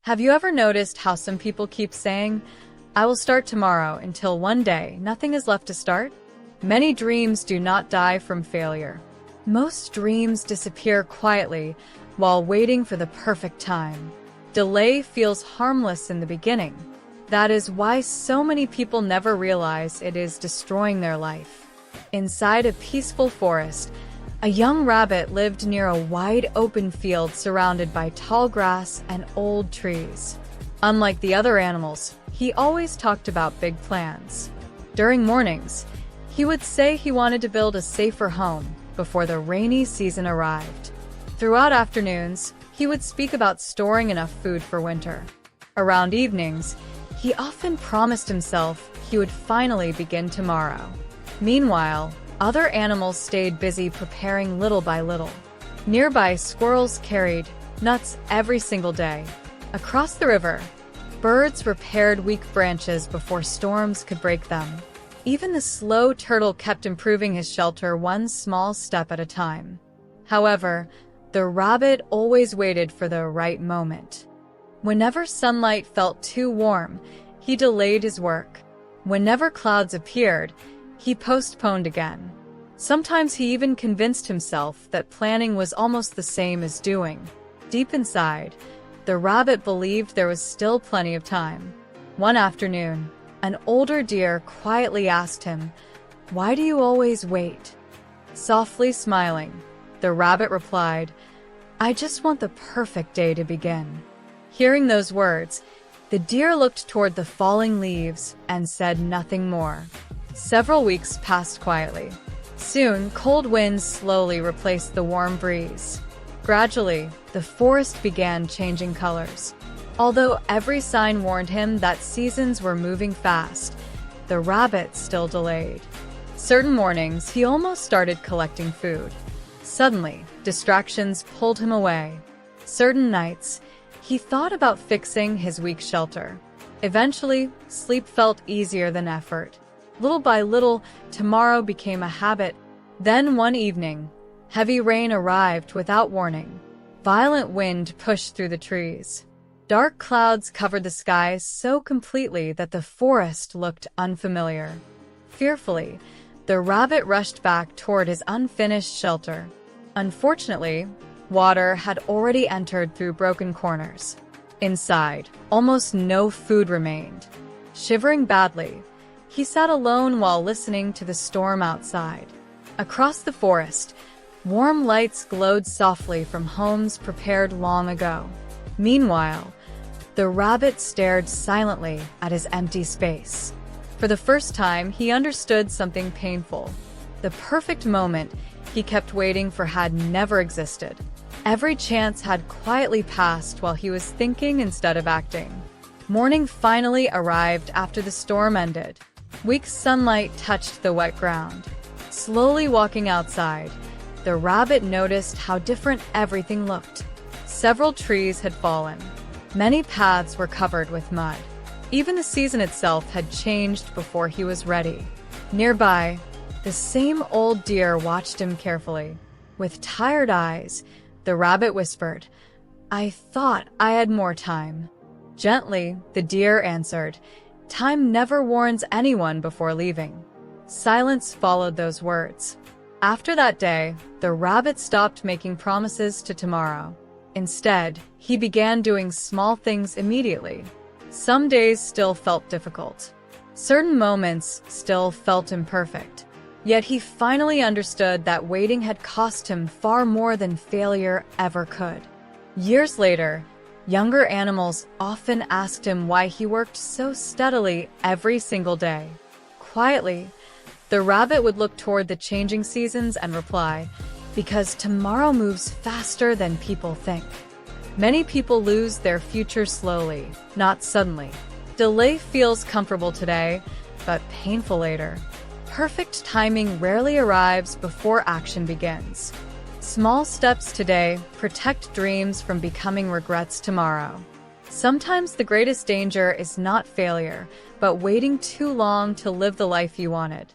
Have you ever noticed how some people keep saying, "I will start tomorrow," until one day nothing is left to start? Many dreams do not die from failure. Most dreams disappear quietly while waiting for the perfect time. Delay feels harmless in the beginning. That is why so many people never realize it is destroying their life. Inside a peaceful forest, a young rabbit lived near a wide open field surrounded by tall grass and old trees. Unlike the other animals, he always talked about big plans. During mornings, he would say he wanted to build a safer home before the rainy season arrived. Throughout afternoons, he would speak about storing enough food for winter. Around evenings, he often promised himself he would finally begin tomorrow. Meanwhile, other animals stayed busy preparing little by little. Nearby, squirrels carried nuts every single day. Across the river, birds repaired weak branches before storms could break them. Even the slow turtle kept improving his shelter one small step at a time. However, the rabbit always waited for the right moment. Whenever sunlight felt too warm, he delayed his work. Whenever clouds appeared, he postponed again. Sometimes he even convinced himself that planning was almost the same as doing. Deep inside, the rabbit believed there was still plenty of time. One afternoon, an older deer quietly asked him, "Why do you always wait?" Softly smiling, the rabbit replied, "I just want the perfect day to begin." Hearing those words, the deer looked toward the falling leaves and said nothing more. Several weeks passed quietly. Soon, cold winds slowly replaced the warm breeze. Gradually, the forest began changing colors. Although every sign warned him that seasons were moving fast, the rabbit still delayed. Certain mornings, he almost started collecting food. Suddenly, distractions pulled him away. Certain nights, he thought about fixing his weak shelter. Eventually, sleep felt easier than effort. Little by little, tomorrow became a habit. Then one evening, heavy rain arrived without warning. Violent wind pushed through the trees. Dark clouds covered the skies so completely that the forest looked unfamiliar. Fearfully, the rabbit rushed back toward his unfinished shelter. Unfortunately, water had already entered through broken corners. Inside, almost no food remained. Shivering badly, he sat alone while listening to the storm outside. Across the forest, warm lights glowed softly from homes prepared long ago. Meanwhile, the rabbit stared silently at his empty space. For the first time, he understood something painful. The perfect moment he kept waiting for had never existed. Every chance had quietly passed while he was thinking instead of acting. Morning finally arrived after the storm ended. Weak sunlight touched the wet ground. Slowly walking outside, the rabbit noticed how different everything looked. Several trees had fallen. Many paths were covered with mud. Even the season itself had changed before he was ready. Nearby, the same old deer watched him carefully. With tired eyes, the rabbit whispered, "I thought I had more time." Gently, the deer answered, "Time never warns anyone before leaving." Silence followed those words. After that day, the rabbit stopped making promises to tomorrow. Instead, he began doing small things immediately. Some days still felt difficult. Certain moments still felt imperfect. Yet he finally understood that waiting had cost him far more than failure ever could. Years later, younger animals often asked him why he worked so steadily every single day. Quietly, the rabbit would look toward the changing seasons and reply, "Because tomorrow moves faster than people think." Many people lose their future slowly, not suddenly. Delay feels comfortable today, but painful later. Perfect timing rarely arrives before action begins. Small steps today protect dreams from becoming regrets tomorrow. Sometimes the greatest danger is not failure, but waiting too long to live the life you wanted.